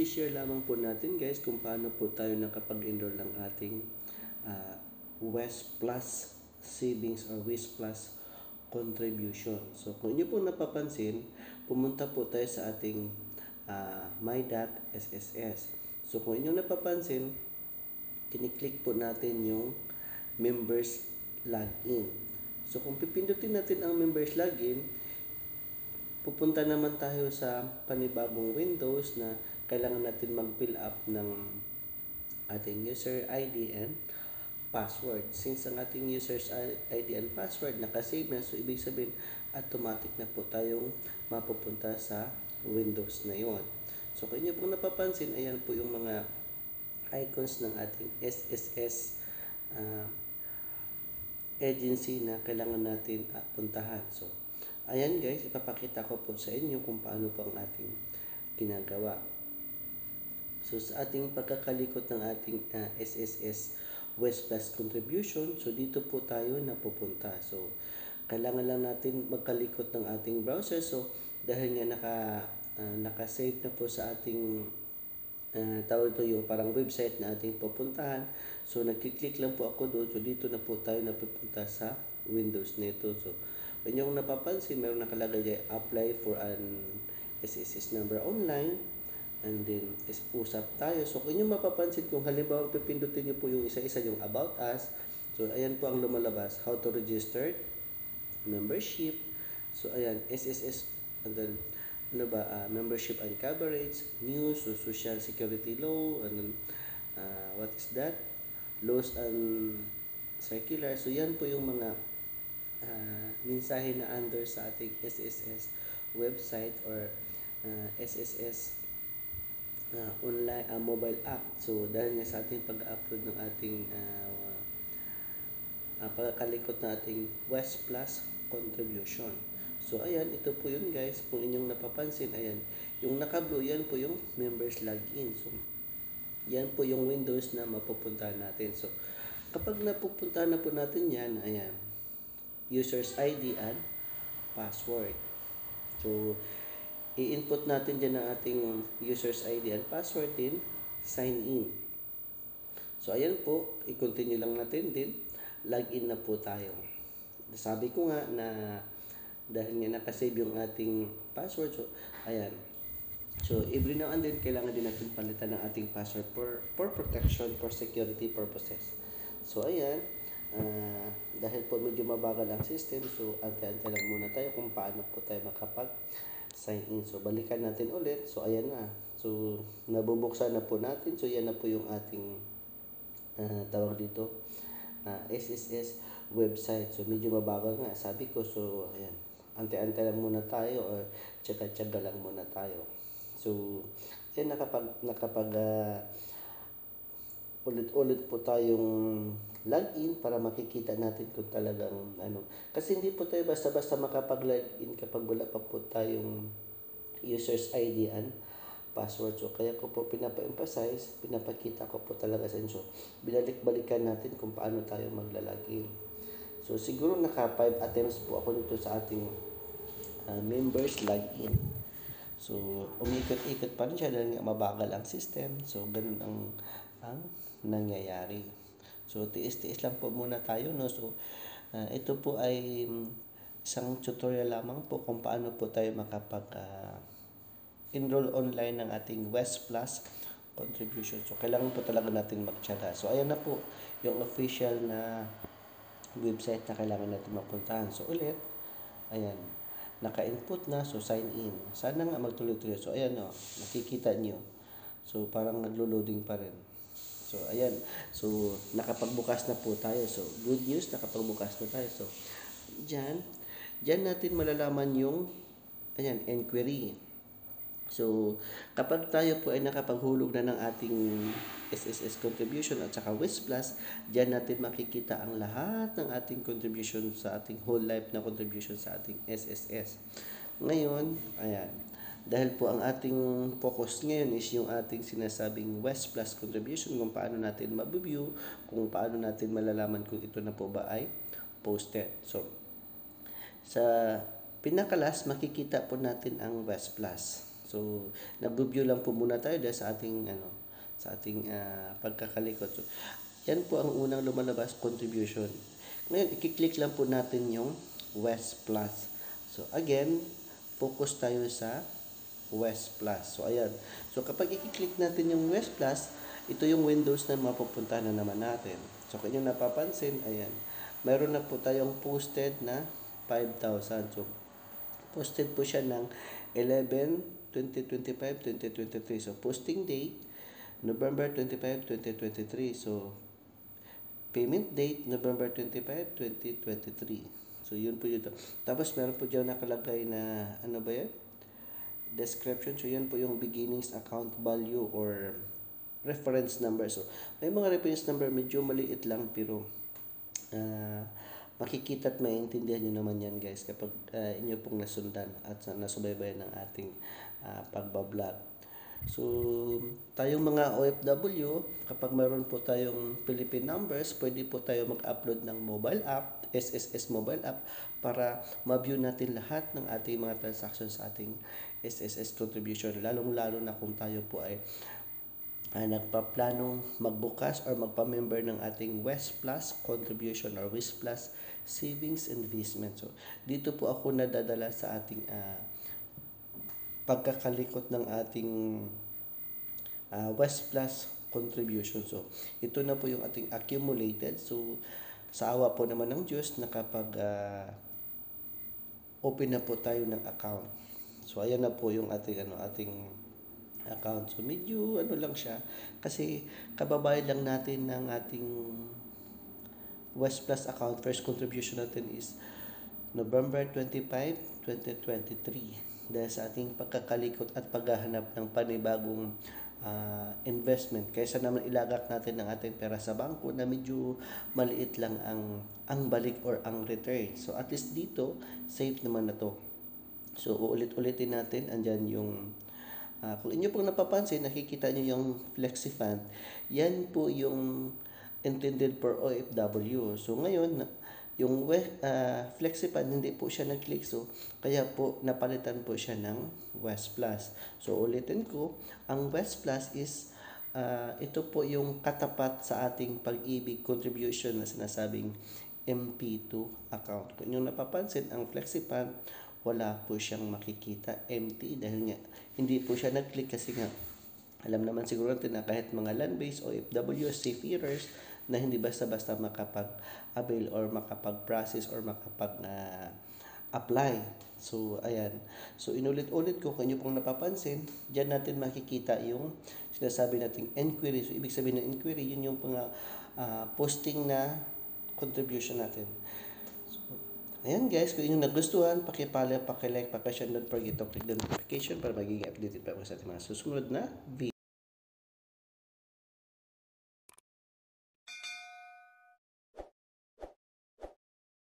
i-share lamang po natin guys kung paano po tayo nakapag-enroll ng ating West Plus savings or West Plus contribution. So kung inyo po napapansin, pumunta po tayo sa ating my.sss. So kung inyo napapansin, kiniklik po natin yung members login. So kung pipindutin natin ang members login, pupunta naman tayo sa panibagong Windows na kailangan natin mag-fill up ng ating user ID and password. Since ang ating user's ID and password nakasave na, so ibig sabihin automatic na po tayong mapupunta sa Windows na yon. So kung inyo po napapansin, ayan po yung mga icons ng ating SSS agency na kailangan natin puntahan. So ayan guys, ipapakita ko po sa inyo kung paano po ang ating ginagawa. So sa ating pagkakalikot ng ating SSS West Plus Contribution, so dito po tayo napupunta. So kailangan lang natin magkalikot ng ating browser. So dahil nga naka-save na po sa ating tawag ito yung parang website na ating pupuntahan. So nagkiklik lang po ako doon. So dito na po tayo napupunta sa Windows nito. So kung yung napapansin, meron nakalagay dyan, apply for an SSS number online, and then usap tayo. So kung yung mapapansin, kung halimbawa pipindutin nyo po yung isa-isa yung about us, so ayan po ang lumalabas, how to register, membership, so ayan, SSS, and then membership and coverage, news, so social security law, and then what is that, laws and circular. So yan po yung mga mensahe na under sa ating SSS website or SSS online mobile app. So dahil nga sa ating pag-upload ng ating pagkakalikot na ating West Plus contribution. So ayan, ito po yun guys, kung inyong napapansin, ayan, yung naka-blue, yan po yung members login. So yan po yung Windows na mapupuntahan natin. So kapag napupuntahan na po natin yan, ayan, user's ID and password. So i-input natin dyan ang ating user's ID and password, din sign in. So ayan po, i-continue lang natin din, login na po tayo. Sabi ko nga na dahil nga nakasave yung ating password, so ayan. So every now and then, kailangan din natin palitan ng ating password for protection, for security purposes. So ayan, dahil po medyo mabagal ang system, so ante-ante lang muna tayo kung paano po tayo makapag-sign in. So balikan natin ulit. So ayan na. So nabubuksan na po natin. So yan na po yung ating tawag dito, SSS website. So medyo mabagal nga, sabi ko. So ayan, ante-ante lang muna tayo or tsaga-tsaga lang muna tayo. So ayan, nakapag ulit-ulit po tayong login para makikita natin kung talagang kasi hindi po tayo basta-basta makapag-login kapag wala pa po tayong user's ID and password. So kaya ko po pinapa-emphasize, pinapakita ko po talaga sa inyo. Binalik-balikan natin kung paano tayo maglalagin. So siguro naka 5 attempts po ako nito sa ating members login. So umikot-ikot pa rin siya dahil nga mabagal ang system. So ganun ang nangyayari. So tiis-tiis lang po muna tayo, no. So ito po ay isang tutorial lamang po kung paano po tayo makapag enroll online ng ating West Plus contribution. So kailangan po talaga natin magtiyaga. So ayan na po yung official na website na kailangan natin mapuntahan. So ulit, ayan, naka-input na, so sign in. Sana nga magtuloy-tuloy. So ayan, no, nakikita nyo. So parang naglo-loading pa rin. So ayan, so nakapagbukas na po tayo. So good news, nakapagbukas na tayo. So dyan natin malalaman yung ayan, inquiry. So kapag tayo po ay nakapaghulog na ng ating SSS contribution at saka West Plus, dyan natin makikita ang lahat ng ating contribution sa ating whole life na contribution sa ating SSS. Ngayon, ayan, dahil po ang ating focus ngayon is yung ating sinasabing West Plus contribution, kung paano natin ma-view, kung paano natin malalaman kung ito na po ba ay posted. So sa pinakalas, makikita po natin ang West Plus. So So, nag-view lang po muna tayo dahil sa ating pagkakalikot. So, yan po ang unang lumalabas, contribution. Ngayon, i-click lang po natin yung West Plus. So, again, focus tayo sa West Plus. So, ayan. So, kapag i-click natin yung West Plus, ito yung windows na mapupuntahan na naman natin. So, kung inyo napapansin, ayan. Meron na po tayong posted na 5,000. So, posted po siya ng 11/2025, 2023. So, posting date, November 25, 2023. So, payment date, November 25, 2023. So, yun po yun. Tapos, meron po dyan nakalagay na, ano ba yan? Description. So, yun po yung beginnings account value or reference number. So, may mga reference number, medyo maliit lang, pero makikita at maintindihan nyo naman yan, guys, kapag inyo pong nasundan at nasubaybayan ng ating pagbablog. So, tayong mga OFW, kapag mayroon po tayong Philippine numbers, pwede po tayo mag-upload ng mobile app, SSS mobile app, para ma-view natin lahat ng ating mga transactions sa ating SSS contribution. Lalong-lalo na kung tayo po ay nagpaplanong magbukas or magpa-member ng ating West Plus contribution or West Plus savings investment. So, dito po ako nadadala sa ating pagkakalikot ng ating West Plus contribution. So, ito na po yung ating accumulated. So, sa awa po naman ng Diyos, nakapag open na po tayo ng account. So, ayan na po yung ating account. So, medyo lang siya. Kasi, kababayad lang natin ng ating West Plus account. First contribution natin is November 25, 2023. Dahil sa ating pagkakalikot at paghahanap ng panibagong investment. Kaysa naman ilagak natin ng ating pera sa bangko na medyo maliit lang ang balik or ang return. So, at least dito, safe naman na to. So, uulit-ulitin natin. Andyan yung kung inyo pong napapansin, nakikita nyo yung FlexiFund. Yan po yung intended for OFW. So, ngayon, yung FlexiFund, hindi po siya nag-click. So, kaya po, napalitan po siya ng West Plus. So, ulitin ko, ang West Plus is, ito po yung katapat sa ating pag-ibig contribution na sinasabing MP2 account. Kung yung napapansin, ang FlexiFund, wala po siyang makikita, empty, dahil nga hindi po siya nag-click kasi nga alam naman siguro natin na kahit mga land-based OFW, seafarers na hindi basta-basta makapag-avail or makapag-process or makapag-apply. So, ayan. So, inulit-ulit ko kung inyo pong napapansin, dyan natin makikita yung sinasabi nating inquiry. So, ibig sabihin ng inquiry, yun yung posting na contribution natin. Ayan guys, kung inyong nagustuhan, pakipollow, pakilike, pakishare, don't forget to click the notification para magiging updated pa ako sa ating mga susunod na video.